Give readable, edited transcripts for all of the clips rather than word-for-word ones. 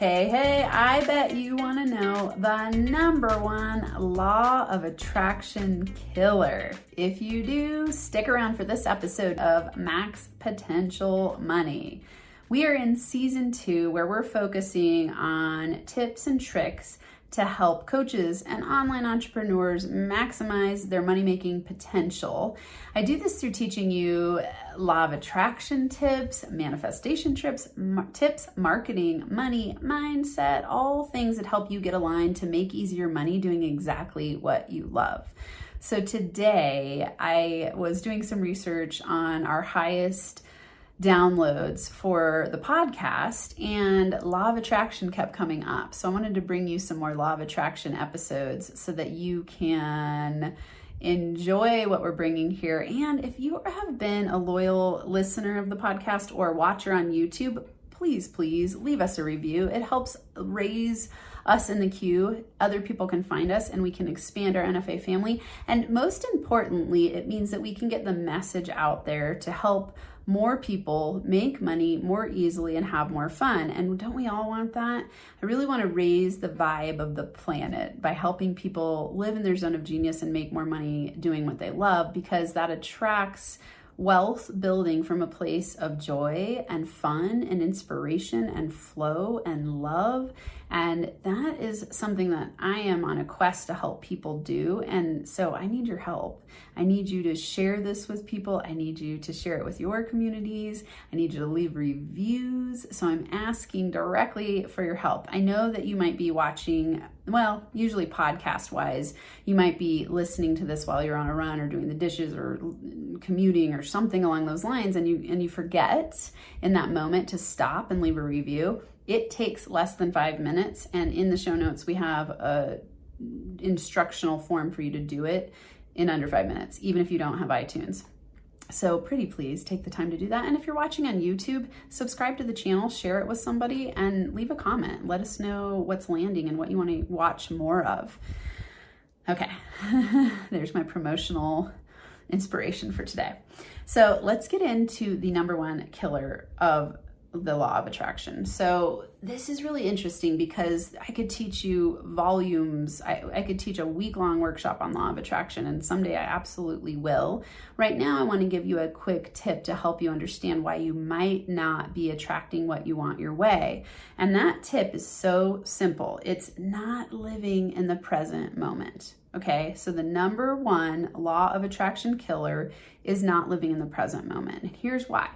Hey, I bet you want to know the number one law of attraction killer. If you do, stick around for this episode of Max Potential Money. We are in season 2 where we're focusing on tips and tricks to help coaches and online entrepreneurs maximize their money-making potential. I do this through teaching you law of attraction tips, manifestation tips, marketing, money, mindset, all things that help you get aligned to make easier money doing exactly what you love. So today I was doing some research on our highest downloads for the podcast, and law of attraction kept coming up. So I wanted to bring you some more law of attraction episodes so that you can enjoy what we're bringing here. And if you have been a loyal listener of the podcast or watcher on YouTube, please leave us a review. It helps raise us in the queue. Other people can find us and we can expand our NFA family. And most importantly, it means that we can get the message out there to help more people make money more easily and have more fun. And don't we all want that? I really want to raise the vibe of the planet by helping people live in their zone of genius and make more money doing what they love, because that attracts wealth building from a place of joy and fun and inspiration and flow and love. And that is something that I am on a quest to help people do. And so I need your help. I need you to share this with people. I need you to share it with your communities. I need you to leave reviews. So I'm asking directly for your help. I know that you might be watching, well, usually podcast wise, you might be listening to this while you're on a run or doing the dishes or commuting or something along those lines, and you forget in that moment to stop and leave a review. It takes less than 5 minutes, and in the show notes we have a instructional form for you to do it in under 5 minutes, even if you don't have iTunes. So pretty please take the time to do that. And if you're watching on YouTube, subscribe to the channel, share it with somebody, and leave a comment. Let us know what's landing and what you want to watch more of. Okay, there's my promotional inspiration for today. So let's get into the number one killer of the law of attraction. So this is really interesting because I could teach you volumes. I could teach a week-long workshop on law of attraction, and someday I absolutely will. Right now, I want to give you a quick tip to help you understand why you might not be attracting what you want your way. And that tip is so simple. It's not living in the present moment. Okay, so the number one law of attraction killer is not living in the present moment. And here's why.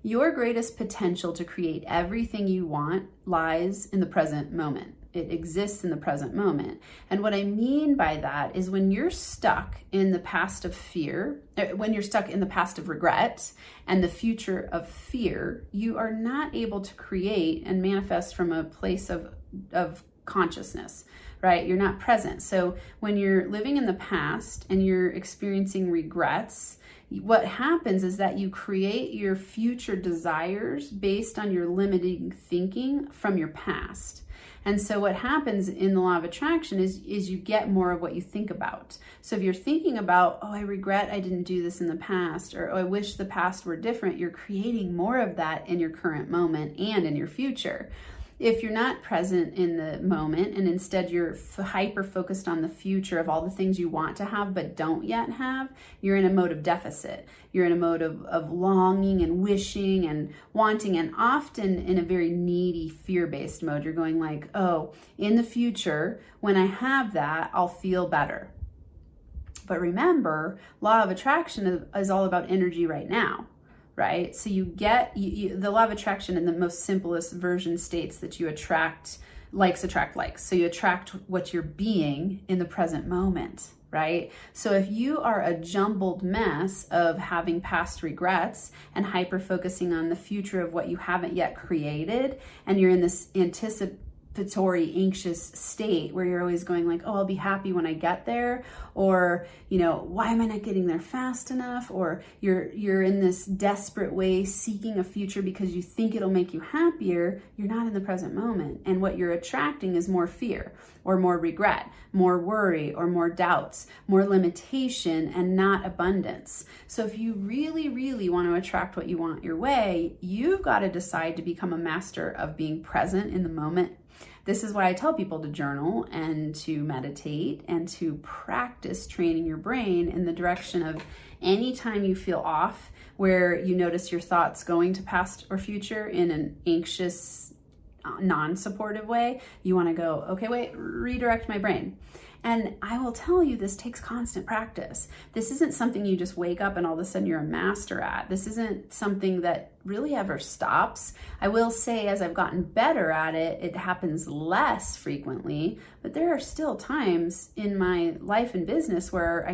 Your greatest potential to create everything you want lies in the present moment. It exists in the present moment. And what I mean by that is when you're stuck in the past of fear, when you're stuck in the past of regret and the future of fear, you are not able to create and manifest from a place of consciousness, right? You're not present. So when you're living in the past and you're experiencing regrets, what happens is that you create your future desires based on your limiting thinking from your past. And so what happens in the law of attraction is you get more of what you think about. So if you're thinking about, oh, I regret I didn't do this in the past, or oh, I wish the past were different, you're creating more of that in your current moment and in your future. If you're not present in the moment and instead you're hyper focused on the future of all the things you want to have but don't yet have, you're in a mode of deficit. You're in a mode of longing and wishing and wanting, and often in a very needy, fear-based mode. You're going like, oh, in the future, when I have that, I'll feel better. But remember, law of attraction is all about energy right now. Right? So you get, the law of attraction in the most simplest version states that you attract likes. So you attract what you're being in the present moment, right? So if you are a jumbled mess of having past regrets and hyper focusing on the future of what you haven't yet created, and you're in this anticipatory, anxious state where you're always going like, oh, I'll be happy when I get there, or, why am I not getting there fast enough? Or you're in this desperate way seeking a future because you think it'll make you happier. You're not in the present moment. And what you're attracting is more fear or more regret, more worry or more doubts, more limitation and not abundance. So if you really, really want to attract what you want your way, you've got to decide to become a master of being present in the moment. This is why I tell people to journal and to meditate and to practice training your brain in the direction of anytime you feel off, where you notice your thoughts going to past or future in an anxious, non-supportive way, you want to go, okay, wait, redirect my brain. And I will tell you, this takes constant practice. This isn't something you just wake up and all of a sudden you're a master at. This isn't something that really ever stops. I will say, as I've gotten better at it, it happens less frequently, but there are still times in my life and business where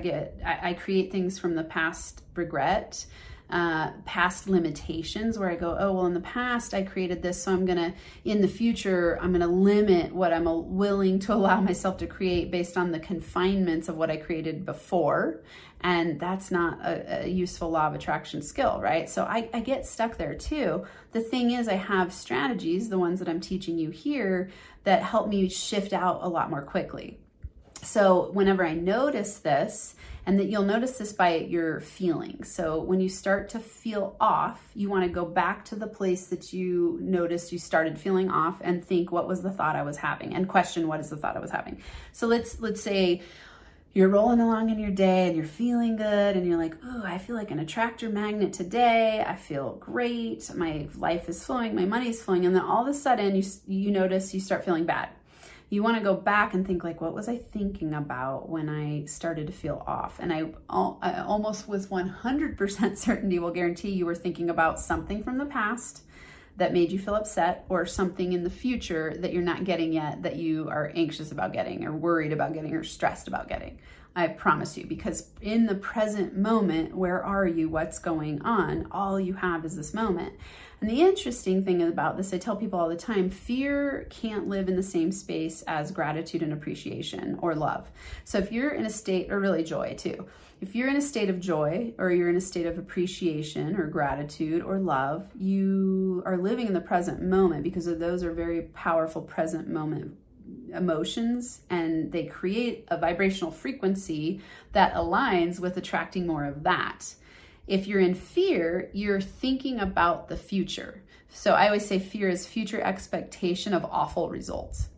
I create things from the past regret, past limitations, where I go, oh, well, in the past I created this, so in the future, I'm going to limit what I'm willing to allow myself to create based on the confinements of what I created before. And that's not a useful law of attraction skill, right? So I get stuck there too. The thing is, I have strategies, the ones that I'm teaching you here, that help me shift out a lot more quickly. So whenever I notice this, and that you'll notice this by your feelings. So when you start to feel off, you want to go back to the place that you noticed you started feeling off and think, what was the thought I was having? And question, what is the thought I was having? So let's say you're rolling along in your day and you're feeling good and you're like, oh, I feel like an attractor magnet today. I feel great. My life is flowing. My money is flowing. And then all of a sudden you notice you start feeling bad. You want to go back and think like, what was I thinking about when I started to feel off? And I almost with 100% certainty will guarantee you were thinking about something from the past that made you feel upset, or something in the future that you're not getting yet that you are anxious about getting, or worried about getting, or stressed about getting. I promise you, because in the present moment, where are you? What's going on? All you have is this moment. And the interesting thing about this, I tell people all the time, fear can't live in the same space as gratitude and appreciation or love. So if you're in a state, or really joy too, if you're in a state of joy, or you're in a state of appreciation or gratitude or love, you are living in the present moment, because those are very powerful present moment emotions, and they create a vibrational frequency that aligns with attracting more of that. If you're in fear, you're thinking about the future. So I always say fear is future expectation of awful results.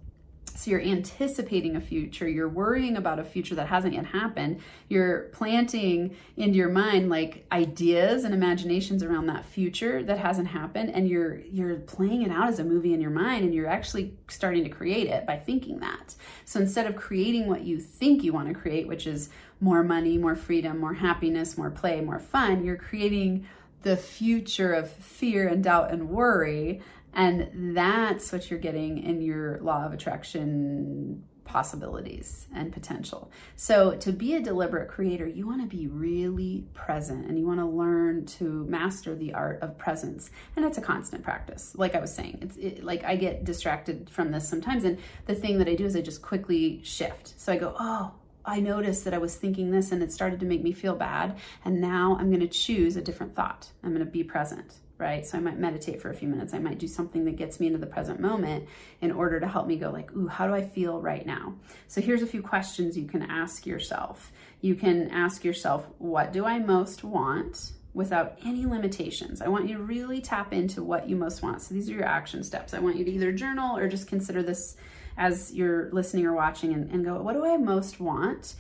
So you're anticipating a future, you're worrying about a future that hasn't yet happened. You're planting into your mind like ideas and imaginations around that future that hasn't happened, and you're playing it out as a movie in your mind, and you're actually starting to create it by thinking that. So instead of creating what you think you want to create, which is more money, more freedom, more happiness, more play, more fun, you're creating the future of fear and doubt and worry. And that's what you're getting in your law of attraction possibilities and potential. So to be a deliberate creator, you want to be really present, and you want to learn to master the art of presence. And it's a constant practice. Like I was saying, like I get distracted from this sometimes. And the thing that I do is I just quickly shift. So I go, oh, I noticed that I was thinking this and it started to make me feel bad. And now I'm going to choose a different thought. I'm going to be present. Right? So I might meditate for a few minutes. I might do something that gets me into the present moment in order to help me go like, ooh, how do I feel right now? So here's a few questions you can ask yourself. You can ask yourself, what do I most want, without any limitations? I want you to really tap into what you most want. So these are your action steps. I want you to either journal or just consider this as you're listening or watching and go, what do I most want?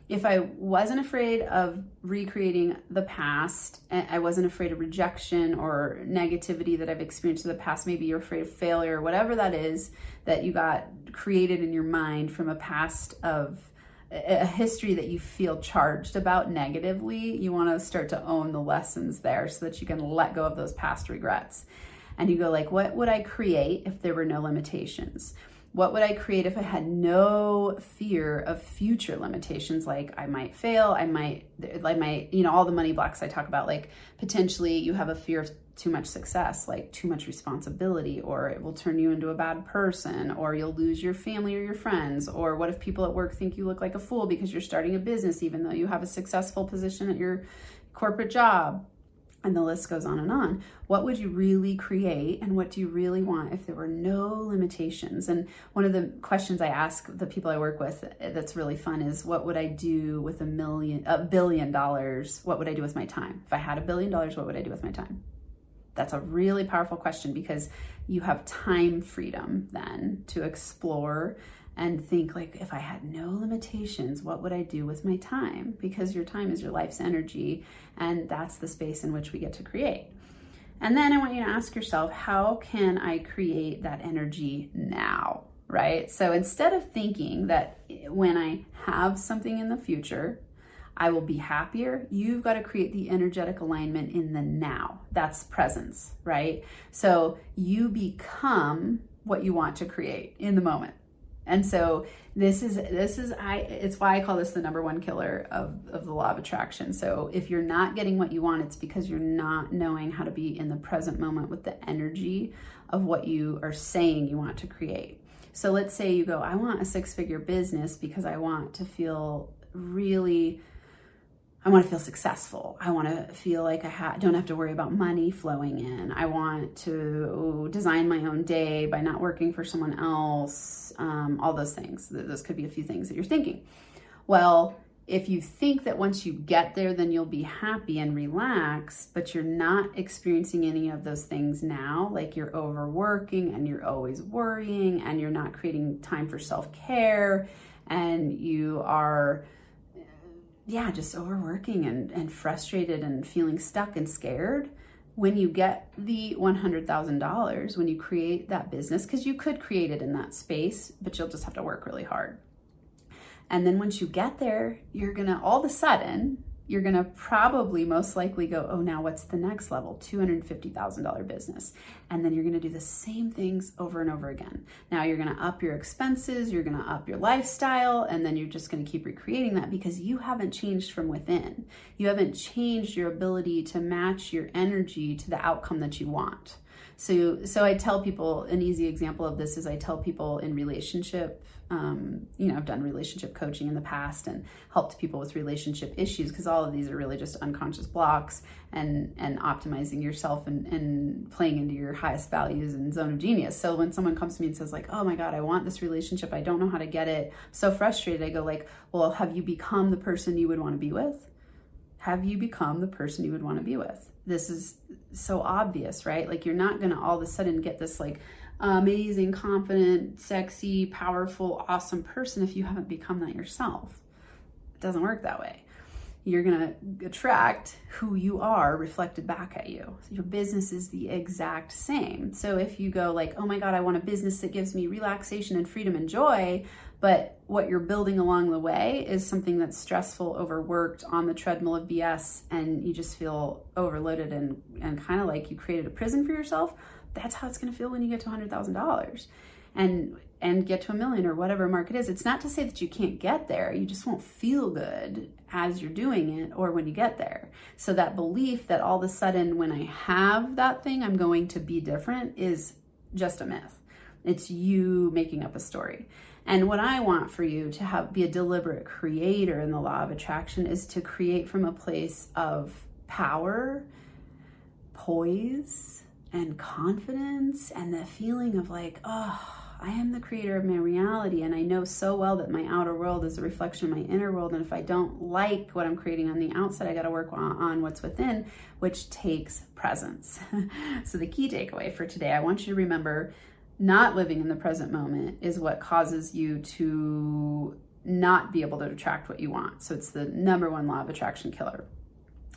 If I wasn't afraid of recreating the past, I wasn't afraid of rejection or negativity that I've experienced in the past, maybe you're afraid of failure, whatever that is that you got created in your mind from a past of a history that you feel charged about negatively, you want to start to own the lessons there so that you can let go of those past regrets. And you go like, what would I create if there were no limitations? What would I create if I had no fear of future limitations? Like I might fail, I might, all the money blocks I talk about, like potentially you have a fear of too much success, like too much responsibility, or it will turn you into a bad person, or you'll lose your family or your friends, or what if people at work think you look like a fool because you're starting a business even though you have a successful position at your corporate job? And the list goes on and on. What would you really create, and what do you really want if there were no limitations? And one of the questions I ask the people I work with that's really fun is, what would I do with $1 billion? What would I do with my time? If I had $1 billion, what would I do with my time? That's a really powerful question, because you have time freedom then to explore and think, like, if I had no limitations, what would I do with my time? Because your time is your life's energy, and that's the space in which we get to create. And then I want you to ask yourself, how can I create that energy now, right? So instead of thinking that when I have something in the future, I will be happier, you've got to create the energetic alignment in the now. That's presence, right? So you become what you want to create in the moment. And so it's why I call this the number one killer of the law of attraction. So if you're not getting what you want, it's because you're not knowing how to be in the present moment with the energy of what you are saying you want to create. So let's say you go, I want a 6-figure business because I want to feel successful. I want to feel like I don't have to worry about money flowing in. I want to design my own day by not working for someone else. All those things. Those could be a few things that you're thinking. Well, if you think that once you get there, then you'll be happy and relaxed, but you're not experiencing any of those things now, like you're overworking and you're always worrying and you're not creating time for self-care, and you are just overworking and frustrated and feeling stuck and scared. When you get the $100,000, when you create that business, because you could create it in that space, but you'll just have to work really hard. And then once you get there, all of a sudden, you're gonna probably most likely go, oh, now what's the next level? $250,000 business. And then you're gonna do the same things over and over again. Now you're gonna up your expenses, you're gonna up your lifestyle, and then you're just gonna keep recreating that, because you haven't changed from within. You haven't changed your ability to match your energy to the outcome that you want. So I tell people, an easy example of this is I tell people in relationship, I've done relationship coaching in the past and helped people with relationship issues, because all of these are really just unconscious blocks and optimizing yourself and playing into your highest values and zone of genius. So when someone comes to me and says like, oh my God, I want this relationship, I don't know how to get it, I'm so frustrated, I go like, well, have you become the person you would want to be with? Have you become the person you would want to be with? This is so obvious, right? Like, you're not going to all of a sudden get this like amazing, confident, sexy, powerful, awesome person if you haven't become that yourself. It doesn't work that way. You're going to attract who you are reflected back at you. So your business is the exact same. So if you go like, oh my God, I want a business that gives me relaxation and freedom and joy, but what you're building along the way is something that's stressful, overworked, on the treadmill of BS, and you just feel overloaded and kind of like you created a prison for yourself, that's how it's going to feel when you get to $100,000 and get to $1 million or whatever mark it is. It's not to say that you can't get there. You just won't feel good as you're doing it or when you get there. So that belief that all of a sudden when I have that thing, I'm going to be different is just a myth. It's you making up a story. And what I want for you to be a deliberate creator in the law of attraction is to create from a place of power, poise, and confidence, and the feeling of like, oh, I am the creator of my reality, and I know so well that my outer world is a reflection of my inner world, and if I don't like what I'm creating on the outside, I got to work on what's within, which takes presence. So the key takeaway for today, I want you to remember, not living in the present moment is what causes you to not be able to attract what you want. So it's the number one law of attraction killer.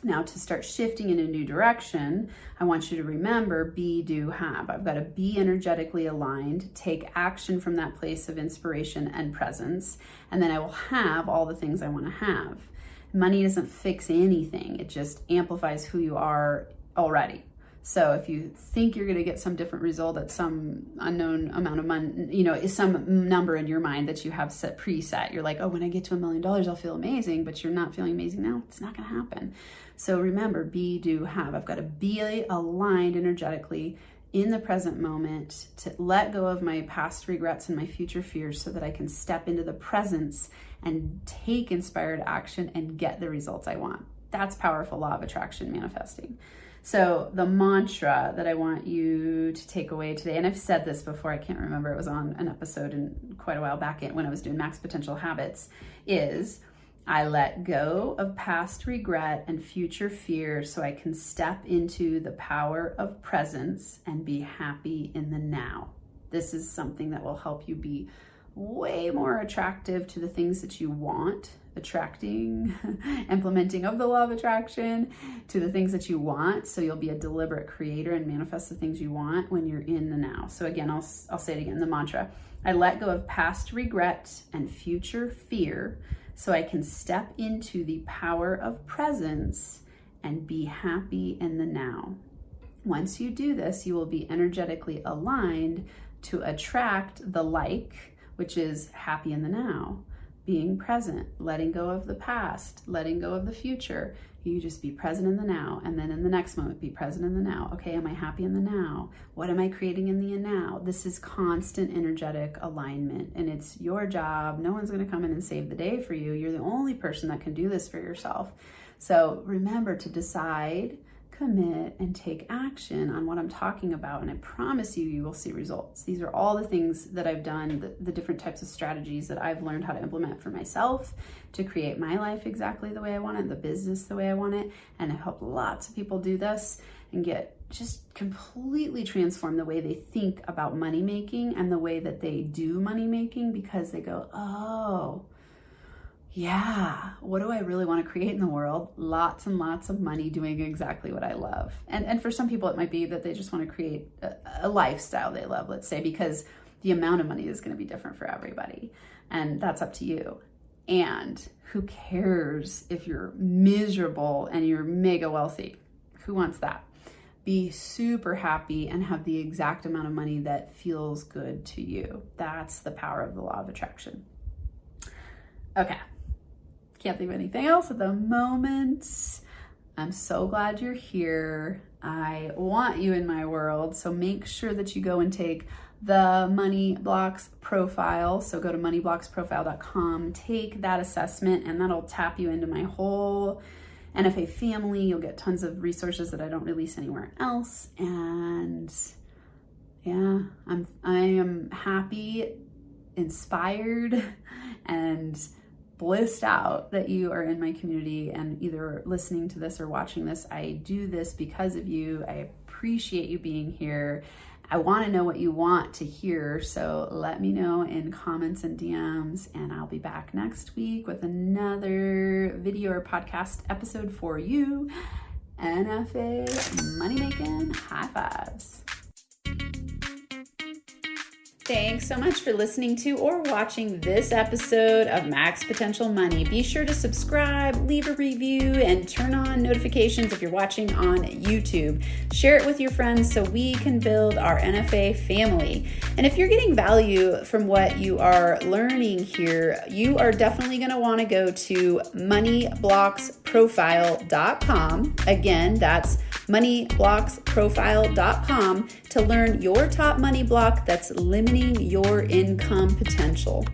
Now, to start shifting in a new direction, I want you to remember be, do, have. I've got to be energetically aligned, take action from that place of inspiration and presence, and then I will have all the things I want to have. Money doesn't fix anything. It just amplifies who you are already. So if you think you're going to get some different result at some unknown amount of money, is some number in your mind that you have set preset. You're like, oh, when I get to $1 million, I'll feel amazing, but you're not feeling amazing now. It's not going to happen. So remember, be, do, have. I've got to be aligned energetically in the present moment to let go of my past regrets and my future fears so that I can step into the presence and take inspired action and get the results I want. That's powerful law of attraction manifesting. So the mantra that I want you to take away today, and I've said this before, I can't remember, it was on an episode in quite a while back when I was doing Max Potential Habits, is I let go of past regret and future fear so I can step into the power of presence and be happy in the now. This is something that will help you be way more attractive to the things that you want, implementing of the law of attraction to the things that you want. So you'll be a deliberate creator and manifest the things you want when you're in the now. So again, I'll say it again, the mantra. I let go of past regret and future fear so I can step into the power of presence and be happy in the now. Once you do this, you will be energetically aligned to attract the which is happy in the now, being present, letting go of the past, letting go of the future. You just be present in the now, and then in the next moment, be present in the now. Okay, am I happy in the now? What am I creating in the now? This is constant energetic alignment, and it's your job. No one's going to come in and save the day for you. You're the only person that can do this for yourself. So remember to decide, commit, and take action on what I'm talking about, and I promise you will see results. These are all the things that I've done, the different types of strategies that I've learned how to implement for myself to create my life exactly the way I want it, the business the way I want it, and I help lots of people do this and just completely transform the way they think about money making and the way that they do money making, because they go, oh, yeah, what do I really want to create in the world? Lots and lots of money doing exactly what I love. And for some people, it might be that they just want to create a lifestyle they love, let's say, because the amount of money is going to be different for everybody. And that's up to you. And who cares if you're miserable and you're mega wealthy? Who wants that? Be super happy and have the exact amount of money that feels good to you. That's the power of the law of attraction. Okay. Can't think of anything else at the moment. I'm so glad you're here. I want you in my world. So make sure that you go and take the Money Blocks profile. So go to moneyblocksprofile.com, take that assessment, and that'll tap you into my whole NFA family. You'll get tons of resources that I don't release anywhere else. And yeah, I am happy, inspired, and blissed out that you are in my community and either listening to this or watching this. I do this because of you. I appreciate you being here. I want to know what you want to hear, so let me know in comments and DMs, and I'll be back next week with another video or podcast episode for you. NFA money making high fives. Thanks so much for listening to or watching this episode of Max Potential Money. Be sure to subscribe, leave a review, and turn on notifications if you're watching on YouTube. Share it with your friends so we can build our NFA family. And if you're getting value from what you are learning here, you are definitely going to want to go to moneyblocksprofile.com. Again, that's moneyblocksprofile.com to learn your top money block that's limiting your income potential.